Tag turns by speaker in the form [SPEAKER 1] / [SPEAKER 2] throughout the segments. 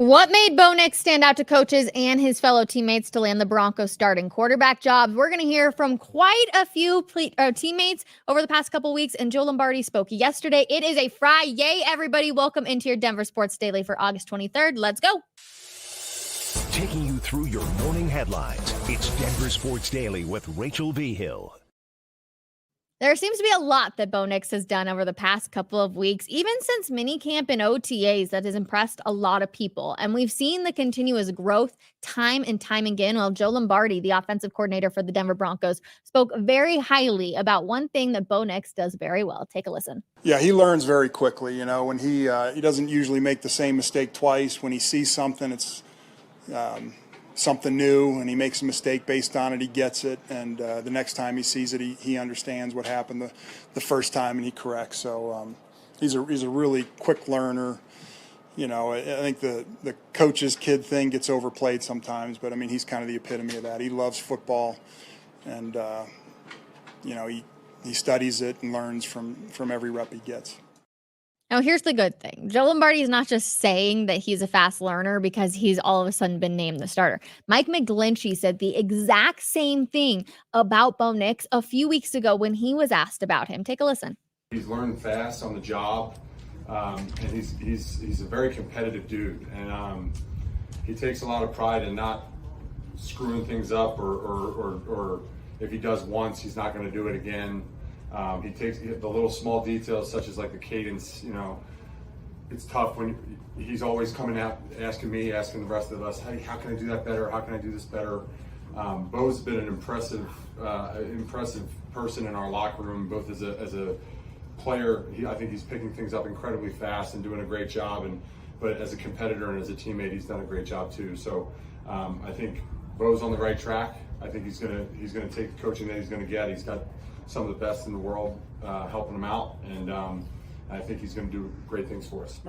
[SPEAKER 1] What made Bo Nix stand out to coaches and his fellow teammates to land the Broncos starting quarterback job? We're going to hear from quite a few teammates over the past couple weeks, and Joe Lombardi spoke yesterday. It is a Friday, everybody. Welcome into your Denver Sports Daily for August 23rd. Let's go.
[SPEAKER 2] Taking you through your morning headlines, it's Denver Sports Daily with Rachel V. Hill.
[SPEAKER 1] There seems to be a lot that Bo Nix has done over the past couple of weeks, even since minicamp and OTAs, that has impressed a lot of people. And we've seen the continuous growth time and time again. While Joe Lombardi, the offensive coordinator for the Denver Broncos, spoke very highly about one thing that Bo Nix does very well. Take a listen.
[SPEAKER 3] Yeah, he learns very quickly. You know, when he doesn't usually make the same mistake twice. When he sees something, it's something new, and he makes a mistake based on it, he gets it, and the next time he sees it, he understands what happened the first time, and he corrects. So he's a really quick learner. You know, I think the coach's kid thing gets overplayed sometimes, but I mean, he's kind of the epitome of that. He loves football, and you know, he studies it and learns from every rep he gets.
[SPEAKER 1] Now, here's the good thing. Joe Lombardi is not just saying that he's a fast learner because he's all of a sudden been named the starter. Mike McGlinchey said the exact same thing about Bo Nix a few weeks ago when he was asked about him. Take a listen.
[SPEAKER 4] He's learned fast on the job, and he's a very competitive dude, and he takes a lot of pride in not screwing things up, or if he does once, he's not going to do it again. He takes the little small details, such as like the cadence. You know, it's tough when he's always coming out, asking me, asking the rest of us, hey, how can I do that better? How can I do this better? Bo's been an impressive person in our locker room, both as a player. I think he's picking things up incredibly fast and doing a great job. But as a competitor and as a teammate, he's done a great job too. So I think Bo's on the right track. I think he's gonna take the coaching that he's gonna get. He's got some of the best in the world helping him out, and I think he's going to do great things for us.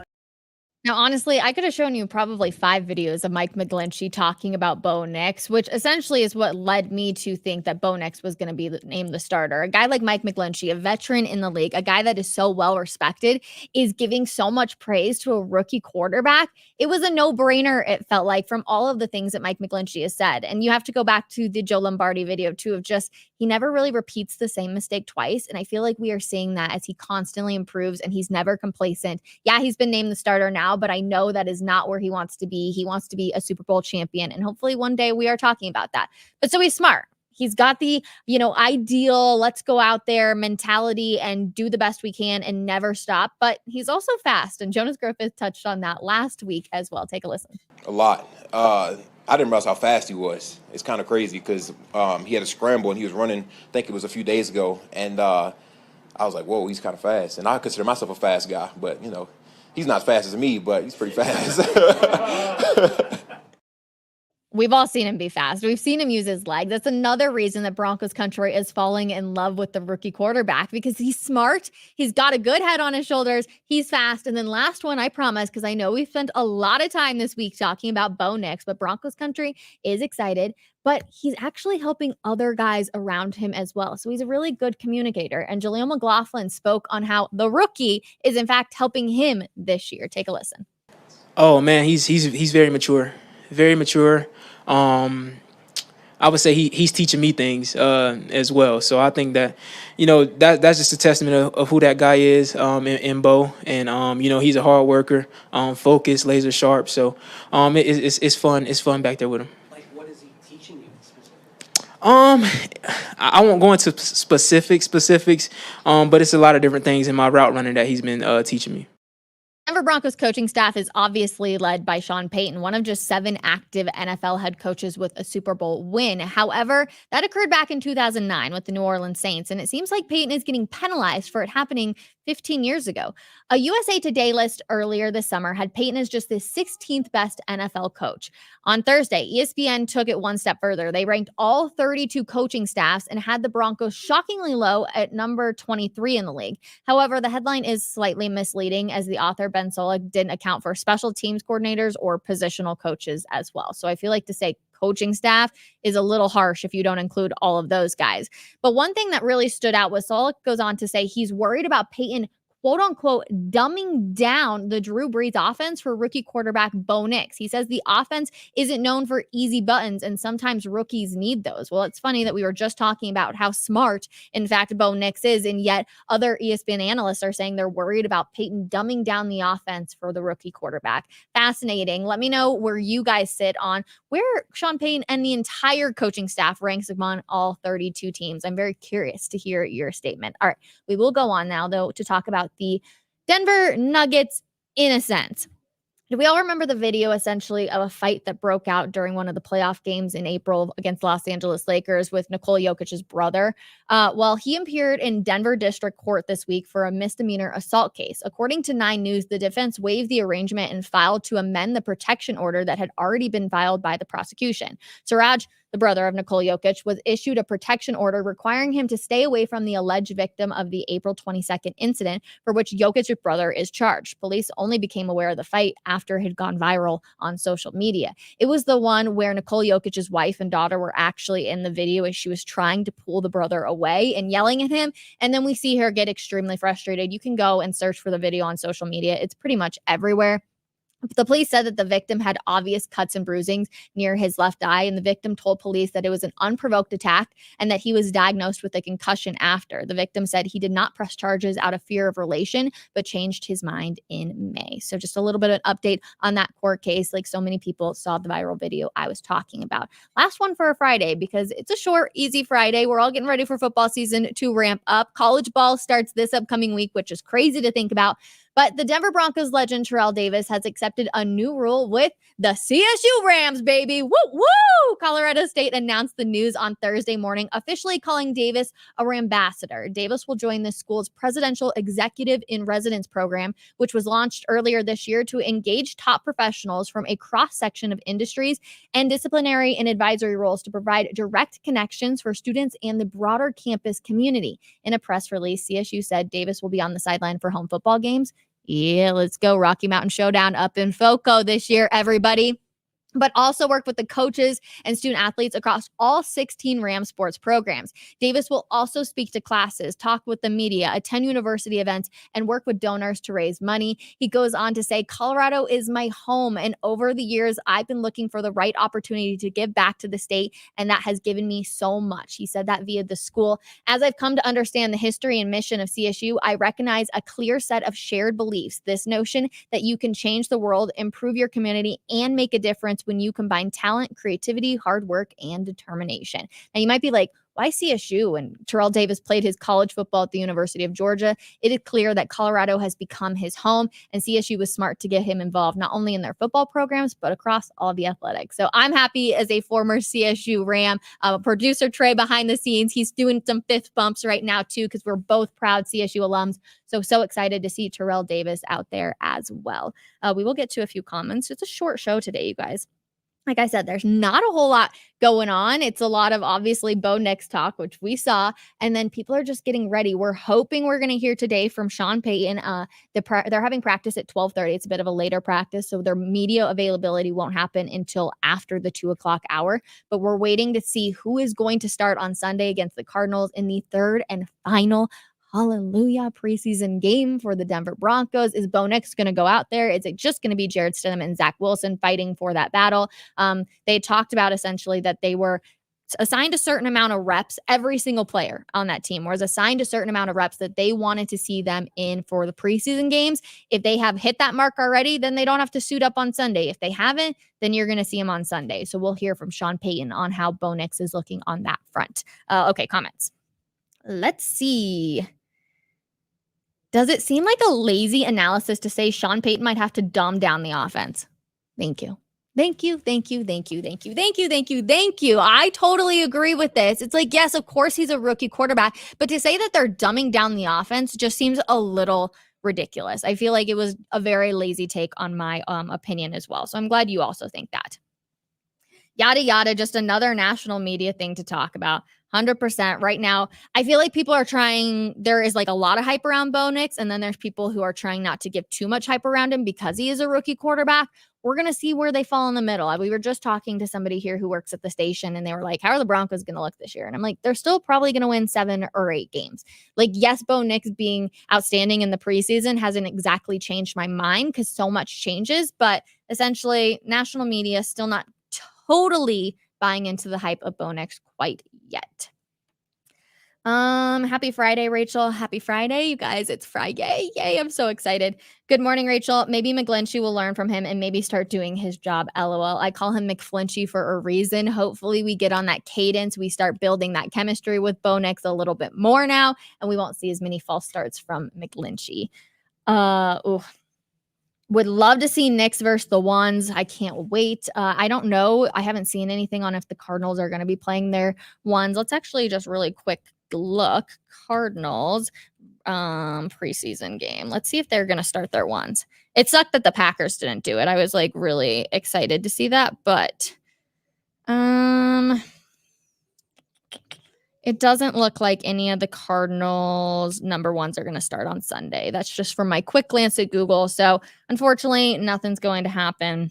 [SPEAKER 1] Now, honestly, I could have shown you probably 5 videos of Mike McGlinchey talking about Bo Nix, which essentially is what led me to think that Bo Nix was going to be named the starter. A guy like Mike McGlinchey, a veteran in the league, a guy that is so well respected, is giving so much praise to a rookie quarterback. It was a no-brainer, it felt like, from all of the things that Mike McGlinchey has said. And you have to go back to the Joe Lombardi video, too, of just he never really repeats the same mistake twice. And I feel like we are seeing that as he constantly improves and he's never complacent. Yeah, he's been named the starter now, but I know that is not where he wants to be. He wants to be a Super Bowl champion. And hopefully one day we are talking about that. But so he's smart. He's got the, ideal, let's go out there mentality and do the best we can and never stop. But he's also fast. And Jonas Griffith touched on that last week as well. Take a listen.
[SPEAKER 5] A lot. I didn't realize how fast he was. It's kind of crazy because he had a scramble and he was running, I think it was a few days ago. And I was like, whoa, he's kind of fast. And I consider myself a fast guy. But, he's not as fast as me, but he's pretty fast.
[SPEAKER 1] We've all seen him be fast. We've seen him use his legs. That's another reason that Broncos country is falling in love with the rookie quarterback, because he's smart. He's got a good head on his shoulders. He's fast. And then last one, I promise, because I know we've spent a lot of time this week talking about Bo Nix, but Broncos country is excited, but he's actually helping other guys around him as well. So he's a really good communicator. And Jaleel McLaughlin spoke on how the rookie is in fact helping him this year. Take a listen.
[SPEAKER 6] Oh man, he's very mature. Very mature. I would say he's teaching me things as well. So I think that, that's just a testament of who that guy is in Bo. And, he's a hard worker, focused, laser sharp. So it's fun. It's fun back there with him.
[SPEAKER 7] Like, what is he teaching you specifically?
[SPEAKER 6] I won't go into specifics, but it's a lot of different things in my route running that he's been teaching me.
[SPEAKER 1] Denver Broncos coaching staff is obviously led by Sean Payton, one of just 7 active NFL head coaches with a Super Bowl win. However, that occurred back in 2009 with the New Orleans Saints, and it seems like Payton is getting penalized for it happening 15 years ago. A USA Today list earlier this summer had Payton as just the 16th best NFL coach. On Thursday, ESPN took it one step further. They ranked all 32 coaching staffs and had the Broncos shockingly low at number 23 in the league. However, the headline is slightly misleading, as the author Ben Solak didn't account for special teams coordinators or positional coaches as well. So I feel like to say coaching staff is a little harsh if you don't include all of those guys. But one thing that really stood out was Solak goes on to say he's worried about Payton quote unquote, dumbing down the Drew Brees offense for rookie quarterback Bo Nix. He says the offense isn't known for easy buttons, and sometimes rookies need those. Well, it's funny that we were just talking about how smart, in fact, Bo Nix is, and yet other ESPN analysts are saying they're worried about Payton dumbing down the offense for the rookie quarterback. Fascinating. Let me know where you guys sit on where Sean Payton and the entire coaching staff ranks among all 32 teams. I'm very curious to hear your statement. All right, we will go on now, though, to talk about the Denver Nuggets in a sense. Do we all remember the video essentially of a fight that broke out during one of the playoff games in April against Los Angeles Lakers with Nikola Jokic's brother? Well, he appeared in Denver District Court this week for a misdemeanor assault case. According to 9 News, the defense waived the arrangement and filed to amend the protection order that had already been filed by the prosecution. Siraj, the brother of Nikola Jokic, was issued a protection order requiring him to stay away from the alleged victim of the April 22nd incident for which Jokic's brother is charged. Police only became aware of the fight after it had gone viral on social media. It was the one where Nikola Jokic's wife and daughter were actually in the video as she was trying to pull the brother away and yelling at him. And then we see her get extremely frustrated. You can go and search for the video on social media. It's pretty much everywhere. The police said that the victim had obvious cuts and bruisings near his left eye, and the victim told police that it was an unprovoked attack and that he was diagnosed with a concussion after. The victim said he did not press charges out of fear of relation, but changed his mind in May. So just a little bit of an update on that court case. Like so many people saw the viral video I was talking about. Last one for a Friday, because it's a short, easy Friday. We're all getting ready for football season to ramp up. College ball starts this upcoming week, which is crazy to think about. But the Denver Broncos legend Terrell Davis has accepted a new rule with the CSU Rams, baby. Woo, woo! Colorado State announced the news on Thursday morning, officially calling Davis a Rambassador. Davis will join the school's Presidential Executive in Residence program, which was launched earlier this year to engage top professionals from a cross-section of industries and disciplinary and advisory roles to provide direct connections for students and the broader campus community. In a press release, CSU said Davis will be on the sideline for home football games. Yeah, let's go. Rocky Mountain Showdown up in FOCO this year, everybody. But also work with the coaches and student athletes across all 16 Ram sports programs. Davis will also speak to classes, talk with the media, attend university events, and work with donors to raise money. He goes on to say, Colorado is my home, and over the years, I've been looking for the right opportunity to give back to the state, and that has given me so much. He said that via the school. As I've come to understand the history and mission of CSU, I recognize a clear set of shared beliefs, this notion that you can change the world, improve your community, and make a difference when you combine talent, creativity, hard work, and determination. Now, you might be like, why CSU? And Terrell Davis played his college football at the University of Georgia. It is clear that Colorado has become his home, and CSU was smart to get him involved, not only in their football programs, but across all the athletics. So I'm happy as a former CSU Ram. Producer Trey behind the scenes, he's doing some fist bumps right now too, because we're both proud CSU alums. So excited to see Terrell Davis out there as well. We will get to a few comments. It's a short show today, you guys. Like I said, there's not a whole lot going on. It's a lot of obviously Bo Nix talk, which we saw, and then people are just getting ready. We're hoping we're going to hear today from Sean Payton. They're having practice at 12:30. It's a bit of a later practice, so their media availability won't happen until after the 2:00 hour. But we're waiting to see who is going to start on Sunday against the Cardinals in the third and final hallelujah preseason game for the Denver Broncos. Is Bo Nix going to go out there? Is it just going to be Jarrett Stidham and Zach Wilson fighting for that battle? They talked about essentially that they were assigned a certain amount of reps. Every single player on that team was assigned a certain amount of reps that they wanted to see them in for the preseason games. If they have hit that mark already, then they don't have to suit up on Sunday. If they haven't, then you're going to see them on Sunday. So we'll hear from Sean Payton on how Bo Nix is looking on that front. Okay, comments. Let's see. Does it seem like a lazy analysis to say Sean Payton might have to dumb down the offense? Thank you. Thank you. I totally agree with this. It's like, yes, of course he's a rookie quarterback, but to say that they're dumbing down the offense just seems a little ridiculous. I feel like it was a very lazy take on my opinion as well. So I'm glad you also think that. Yada, yada, just another national media thing to talk about. 100% right now. I feel like people are trying, there is like a lot of hype around Bo Nix, and then there's people who are trying not to give too much hype around him because he is a rookie quarterback. We're going to see where they fall in the middle. We were just talking to somebody here who works at the station, and they were like, how are the Broncos going to look this year? And I'm like, they're still probably going to win 7 or 8 games. Like, yes, Bo Nix being outstanding in the preseason hasn't exactly changed my mind because so much changes, but essentially national media still not totally buying into the hype of Bo Nix quite yet. Happy Friday, Rachel. Happy Friday, you guys. It's Friday. Yay, I'm so excited. Good morning, Rachel. Maybe McGlinchey will learn from him and maybe start doing his job. LOL. I call him McFlinchy for a reason. Hopefully we get on that cadence. We start building that chemistry with Bo Nix a little bit more now, and we won't see as many false starts from McGlinchey. Would love to see Knicks versus the Ones. I can't wait. I don't know. I haven't seen anything on if the Cardinals are going to be playing their Ones. Let's actually just really quick look. Cardinals preseason game. Let's see if they're going to start their Ones. It sucked that the Packers didn't do it. I was like really excited to see that, but it doesn't look like any of the Cardinals number 1s are going to start on Sunday. That's just from my quick glance at Google. So unfortunately, nothing's going to happen.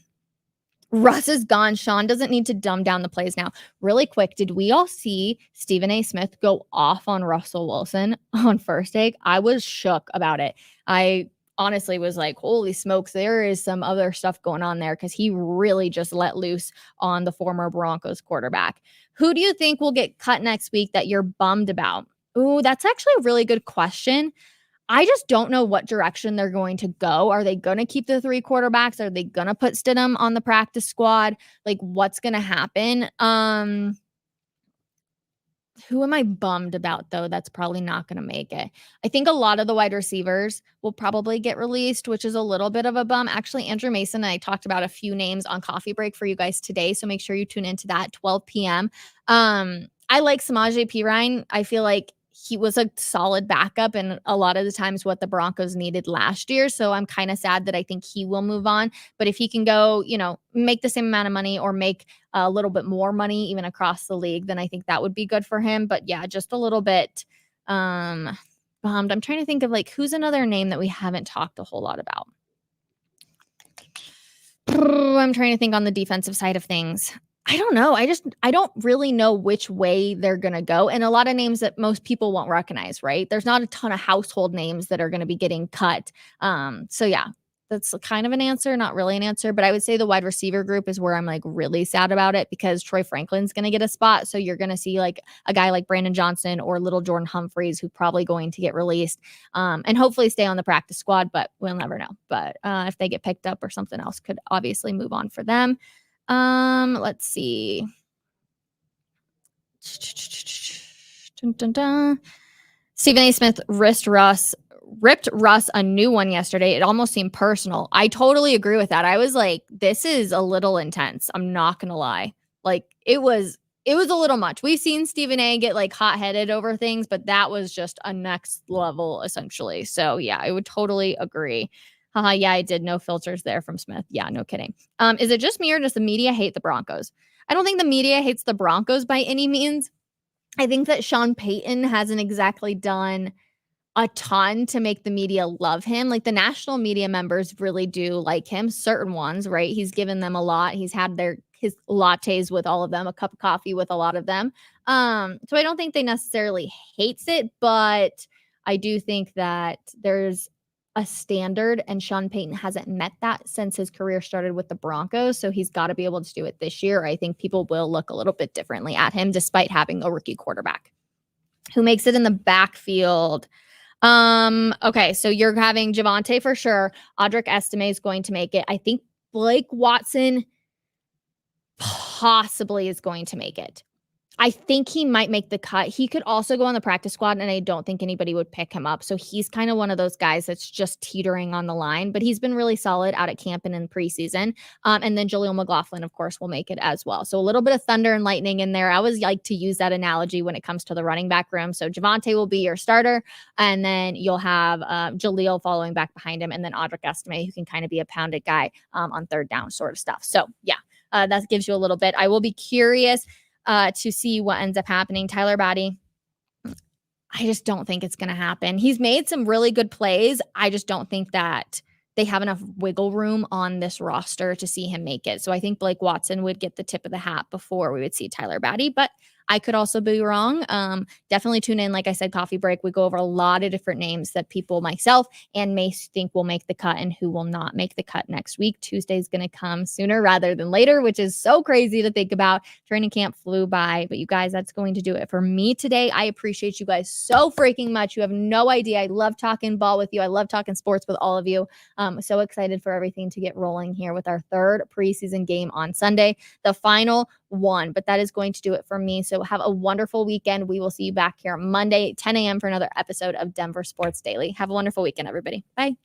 [SPEAKER 1] Russ is gone. Sean doesn't need to dumb down the plays now. Really quick, did we all see Stephen A. Smith go off on Russell Wilson on First Take? I was shook about it. I honestly was like, holy smokes, there is some other stuff going on there because he really just let loose on the former Broncos quarterback. Who do you think will get cut next week that you're bummed about? Ooh, that's actually a really good question. I just don't know what direction they're going to go. Are they going to keep the 3 quarterbacks? Are they going to put Stidham on the practice squad? Like, what's going to happen? Who am I bummed about, though? That's probably not going to make it. I think a lot of the wide receivers will probably get released, which is a little bit of a bum. Actually, Andrew Mason and I talked about a few names on Coffee Break for you guys today, so make sure you tune into that 12 p.m. I like Samaje Perine. I feel like he was a solid backup and a lot of the times what the Broncos needed last year. So I'm kind of sad that I think he will move on. But if he can go, make the same amount of money or make a little bit more money even across the league, then I think that would be good for him. But yeah, just a little bit bummed. I'm trying to think of like who's another name that we haven't talked a whole lot about. I'm trying to think on the defensive side of things. I don't know. I don't really know which way they're going to go. And a lot of names that most people won't recognize, right? There's not a ton of household names that are going to be getting cut. So yeah, that's kind of an answer, not really an answer, but I would say the wide receiver group is where I'm like really sad about it because Troy Franklin's going to get a spot. So you're going to see like a guy like Brandon Johnson or little Jordan Humphreys who's probably going to get released and hopefully stay on the practice squad, but we'll never know. But if they get picked up or something else could obviously move on for them. Let's see. Dun, dun, dun. Stephen A. Smith ripped Russ a new one yesterday. It almost seemed personal. I totally agree with that. I was like, this is a little intense. I'm not gonna lie. Like it was a little much. We've seen Stephen A. get like hot-headed over things, but that was just a next level essentially. So yeah, I would totally agree. Haha, yeah, I did. No filters there from Smith. Yeah, no kidding. Is it just me or does the media hate the Broncos? I don't think the media hates the Broncos by any means. I think that Sean Payton hasn't exactly done a ton to make the media love him. Like the national media members really do like him, certain ones, right? He's given them a lot. He's had his lattes with all of them, a cup of coffee with a lot of them. So I don't think they necessarily hates it, but I do think that there's a standard and Sean Payton hasn't met that since his career started with the Broncos. So he's got to be able to do it this year. I think people will look a little bit differently at him despite having a rookie quarterback. Who makes it in the backfield? Okay, so you're having Javonte for sure. Audric Estime is going to make it. I think Blake Watson possibly is going to make it. I think he might make the cut. He could also go on the practice squad, and I don't think anybody would pick him up. So he's kind of one of those guys that's just teetering on the line, but he's been really solid out at camp and in preseason. And then Jaleel McLaughlin, of course, will make it as well. So a little bit of thunder and lightning in there. I always like to use that analogy when it comes to the running back room. So Javonte will be your starter, and then you'll have Jaleel following back behind him, and then Audric Estime, who can kind of be a pounded guy on third down sort of stuff. So yeah, that gives you a little bit. I will be curious. to see what ends up happening. Tyler Batty, I just don't think it's going to happen. He's made some really good plays. I just don't think that they have enough wiggle room on this roster to see him make it. So I think Blake Watson would get the tip of the hat before we would see Tyler Batty, but I could also be wrong. Definitely tune in. Like I said, Coffee Break, we go over a lot of different names that people, myself and Mace, think will make the cut and who will not make the cut next week. Tuesday is going to come sooner rather than later, which is so crazy to think about. Training camp flew by, but you guys, that's going to do it for me today. I appreciate you guys so freaking much. You have no idea. I love talking ball with you. I love talking sports with all of you. So excited for everything to get rolling here with our third preseason game on Sunday, the final one. But that is going to do it for me. So have a wonderful weekend. We will see you back here Monday, 10 a.m. for another episode of Denver Sports Daily. Have a wonderful weekend, everybody. Bye.